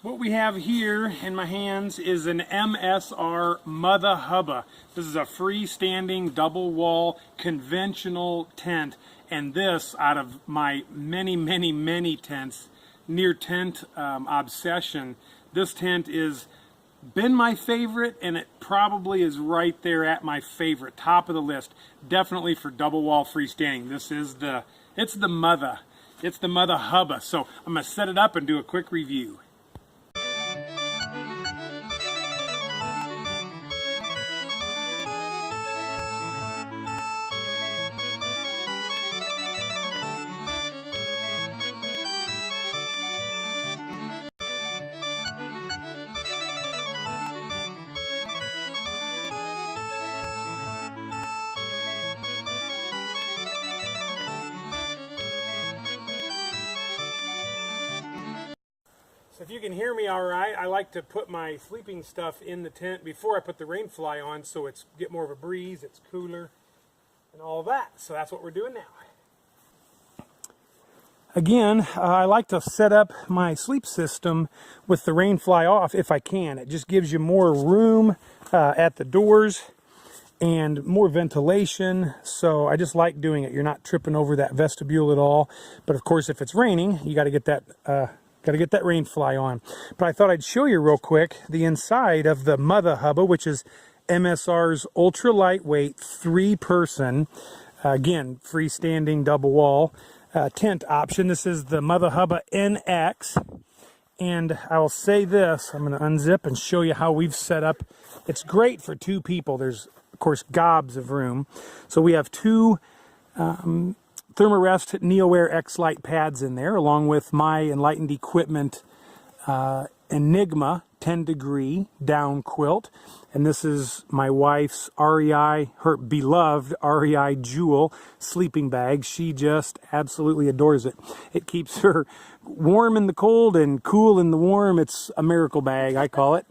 What we have here in my hands is an MSR Mutha Hubba. This is a freestanding double wall conventional tent, and this, out of my many tents, near tent obsession, this tent is been my favorite, and it probably is right there at my favorite, top of the list, definitely for double wall freestanding. It's the Mutha Hubba. So I'm gonna set it up and do a quick review. So if you can hear me all right, I like to put my sleeping stuff in the tent before I put the rain fly on, so it's get more of a breeze, it's cooler, and all that. So that's what we're doing now. Again, I like to set up my sleep system with the rain fly off if I can. It just gives you more room at the doors and more ventilation, so I just like doing it. You're not tripping over that vestibule at all. But of course, if it's raining, you got to get that rain fly on. But I thought I'd show you real quick the inside of the Mutha Hubba, which is MSR's ultra lightweight 3-person, again, freestanding double wall tent option. This is the Mutha Hubba NX. And I will say this, I'm going to unzip and show you how we've set up. It's great for 2 people. There's, of course, gobs of room. So we have 2 Thermarest NeoAir X-Lite pads in there, along with my Enlightened Equipment Enigma 10-degree down quilt. And this is my wife's REI, her beloved REI Jewel sleeping bag. She just absolutely adores it. It keeps her warm in the cold and cool in the warm. It's a miracle bag, I call it.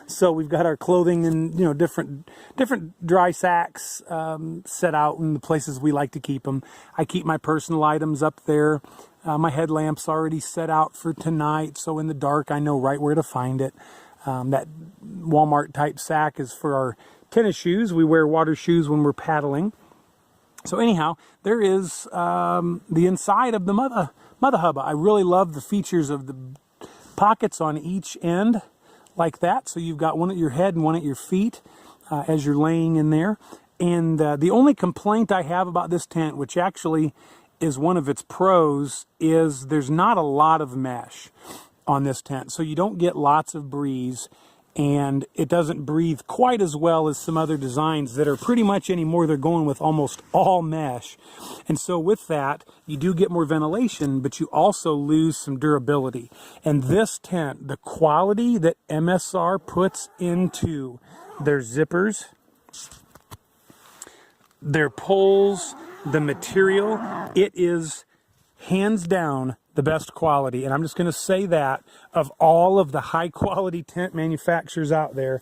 So we've got our clothing in, different dry sacks set out in the places we like to keep them. I keep my personal items up there. My headlamp's already set out for tonight, so in the dark I know right where to find it. That Walmart type sack is for our tennis shoes. We wear water shoes when we're paddling. So anyhow, there is the inside of the Mutha Hubba. I really love the features of the pockets on each end, like that, so you've got one at your head and one at your feet as you're laying in there. And the only complaint I have about this tent, which actually is one of its pros, is there's not a lot of mesh on this tent, so you don't get lots of breeze, and it doesn't breathe quite as well as some other designs that are pretty much anymore they're going with almost all mesh. And so with that, you do get more ventilation, but you also lose some durability. And this tent, the quality that MSR puts into their zippers, their poles, the material, it is hands down the best quality. And I'm just going to say that of all of the high quality tent manufacturers out there,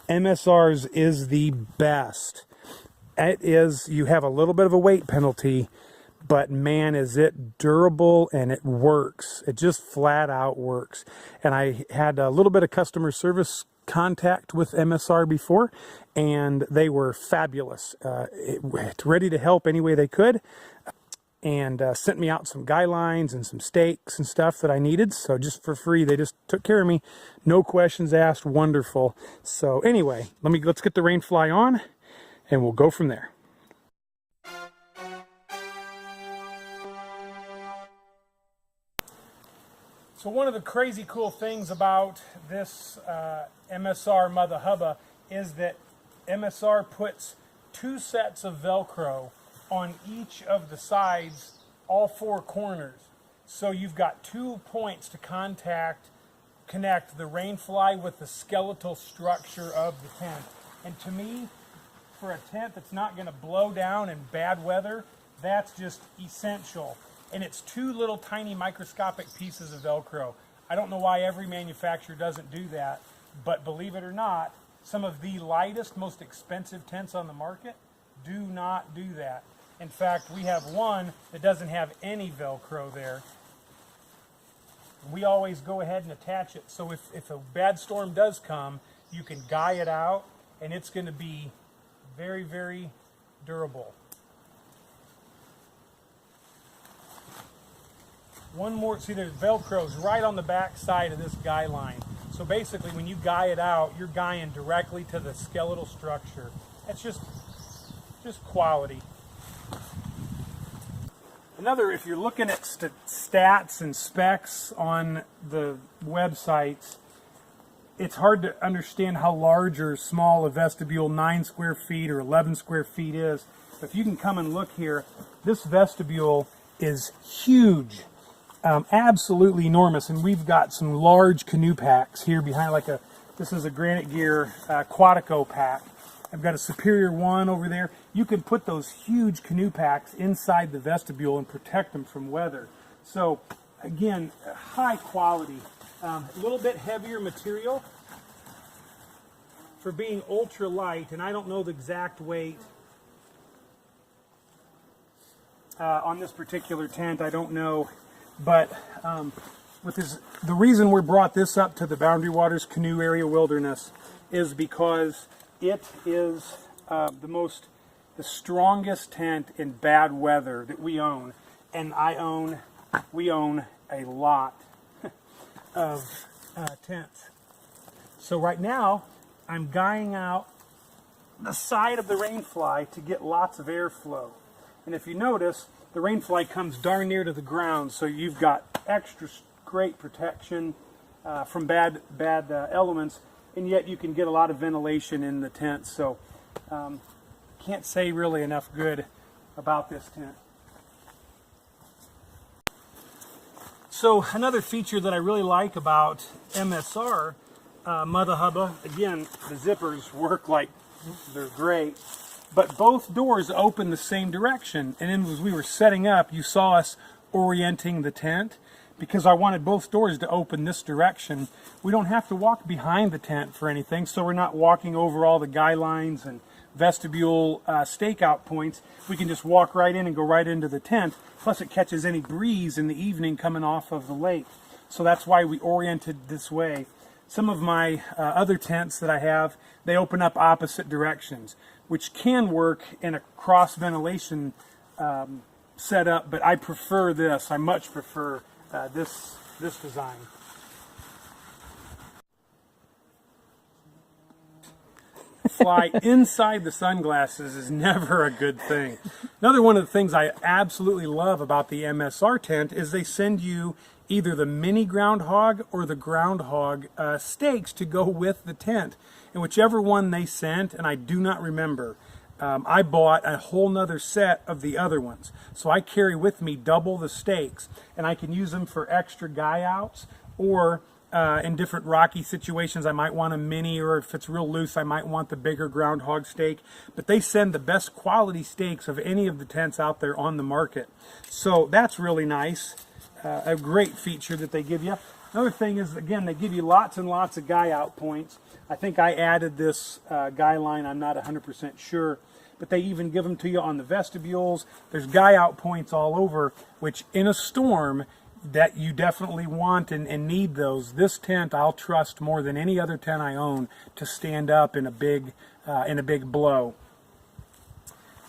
MSR's is the best. It is, you have a little bit of a weight penalty, but man, is it durable, and it works. It just flat out works. And I had a little bit of customer service contact with MSR before, and they were fabulous. Ready to help any way they could, and sent me out some guidelines and some stakes and stuff that I needed. So just for free, they just took care of me. No questions asked. Wonderful. So anyway, let's get the rain fly on, and we'll go from there. So one of the crazy cool things about this MSR Mutha Hubba is that MSR puts 2 sets of Velcro on each of the sides, all 4 corners. So you've got 2 points to connect the rain fly with the skeletal structure of the tent. And to me, for a tent that's not going to blow down in bad weather, that's just essential. And it's 2 little tiny microscopic pieces of Velcro. I don't know why every manufacturer doesn't do that, but believe it or not, some of the lightest, most expensive tents on the market do not do that. In fact, we have one that doesn't have any Velcro there. We always go ahead and attach it, so if a bad storm does come, you can guy it out, and it's going to be very, very durable. One more, see there's Velcro's right on the back side of this guy line. So basically when you guy it out, you're guying directly to the skeletal structure. That's just quality. Another, if you're looking at stats and specs on the websites, it's hard to understand how large or small a vestibule 9 square feet or 11 square feet is. But if you can come and look here, this vestibule is huge. Absolutely enormous, and we've got some large canoe packs here behind, this is a Granite Gear Quatico pack. I've got a Superior 1 over there. You can put those huge canoe packs inside the vestibule and protect them from weather. So again, high quality, a little bit heavier material for being ultra light, and I don't know the exact weight on this particular tent, I don't know. But the reason we brought this up to the Boundary Waters Canoe Area Wilderness is because it is the strongest tent in bad weather that we own, and we own a lot of tents. So right now I'm guying out the side of the rainfly to get lots of airflow, and if you notice, the rainfly comes darn near to the ground, so you've got extra great protection from bad elements, and yet you can get a lot of ventilation in the tent. So can't say really enough good about this tent. So another feature that I really like about MSR Mutha Hubba, again, the zippers work like they're great. But both doors open the same direction, and then as we were setting up, you saw us orienting the tent because I wanted both doors to open this direction. We don't have to walk behind the tent for anything, so we're not walking over all the guy lines and vestibule stakeout points. We can just walk right in and go right into the tent. Plus it catches any breeze in the evening coming off of the lake. So that's why we oriented this way. Some of my other tents that I have, they open up opposite directions, which can work in a cross ventilation setup, but I prefer this. I much prefer this design. Fly inside the sunglasses is never a good thing. Another one of the things I absolutely love about the MSR tent is they send you either the mini groundhog or the groundhog stakes to go with the tent. And whichever one they sent, and I do not remember, I bought a whole nother set of the other ones. So I carry with me double the stakes, and I can use them for extra guy outs, or in different rocky situations I might want a mini, or if it's real loose I might want the bigger groundhog stake. But they send the best quality stakes of any of the tents out there on the market. So that's really nice. A great feature that they give you. Another thing is, again, they give you lots and lots of guy out points. I think I added this guy line, I'm not 100% sure, but they even give them to you on the vestibules. There's guy out points all over, which in a storm that you definitely want and need those. This tent I'll trust more than any other tent I own to stand up in a big blow.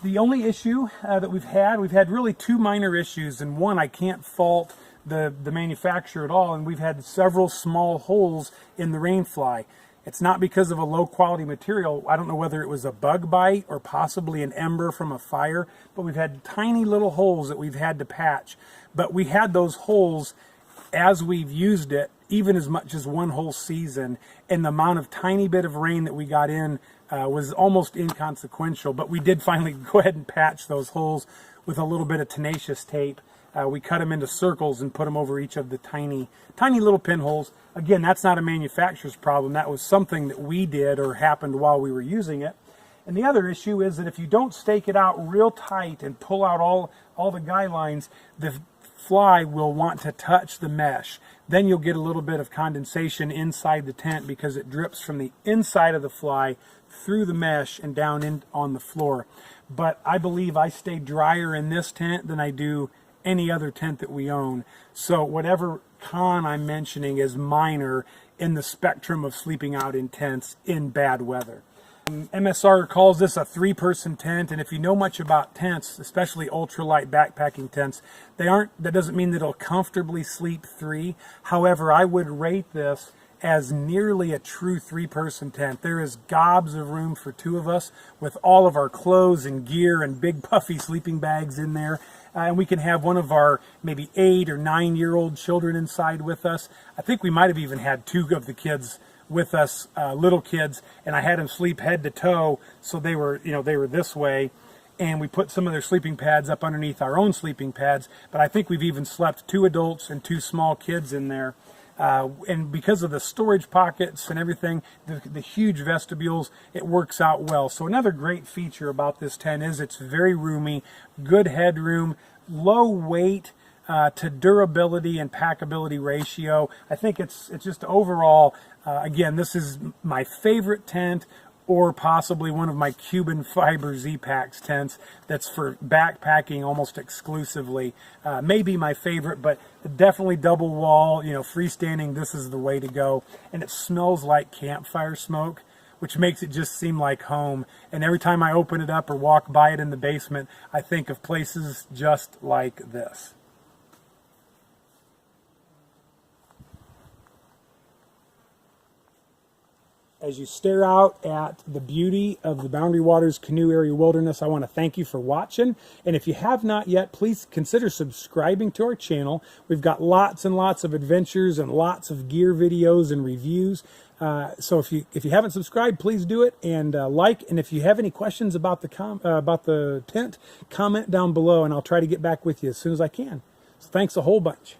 The only issue that we've had really two minor issues, and one I can't fault the manufacturer at all, and we've had several small holes in the rainfly. It's not because of a low quality material. I don't know whether it was a bug bite or possibly an ember from a fire, but we've had tiny little holes that we've had to patch. But we had those holes as we've used it, even as much as one whole season, and the amount of tiny bit of rain that we got in was almost inconsequential. But we did finally go ahead and patch those holes with a little bit of tenacious tape. We cut them into circles and put them over each of the tiny little pinholes. Again, that's not a manufacturer's problem. That was something that we did or happened while we were using it. And the other issue is that if you don't stake it out real tight and pull out all the guy lines, the fly will want to touch the mesh. Then you'll get a little bit of condensation inside the tent because it drips from the inside of the fly through the mesh and down in on the floor. But I believe I stay drier in this tent than I do any other tent that we own. So whatever con I'm mentioning is minor in the spectrum of sleeping out in tents in bad weather. MSR calls this a 3-person tent, and if you know much about tents, especially ultralight backpacking tents, that doesn't mean that it'll comfortably sleep 3. However, I would rate this as nearly a true 3-person tent. There is gobs of room for 2 of us with all of our clothes and gear and big puffy sleeping bags in there. And we can have one of our maybe 8 or 9-year-old children inside with us. I think we might have even had 2 of the kids with us, little kids, and I had them sleep head to toe, so they were this way, and we put some of their sleeping pads up underneath our own sleeping pads. But I think we've even slept 2 adults and 2 small kids in there. And because of the storage pockets and everything, the huge vestibules, it works out well. So another great feature about this tent is it's very roomy, good headroom, low weight to durability and packability ratio. I think it's just overall, again, this is my favorite tent, or possibly one of my Cuban fiber Z-Packs tents that's for backpacking almost exclusively. Maybe my favorite, but definitely double wall, freestanding, this is the way to go. And it smells like campfire smoke, which makes it just seem like home. And every time I open it up or walk by it in the basement, I think of places just like this. As you stare out at the beauty of the Boundary Waters Canoe Area Wilderness, I want to thank you for watching. And if you have not yet, please consider subscribing to our channel. We've got lots and lots of adventures and lots of gear videos and reviews. So if you haven't subscribed, please do it, and like. And if you have any questions about the tent, comment down below, and I'll try to get back with you as soon as I can. So thanks a whole bunch.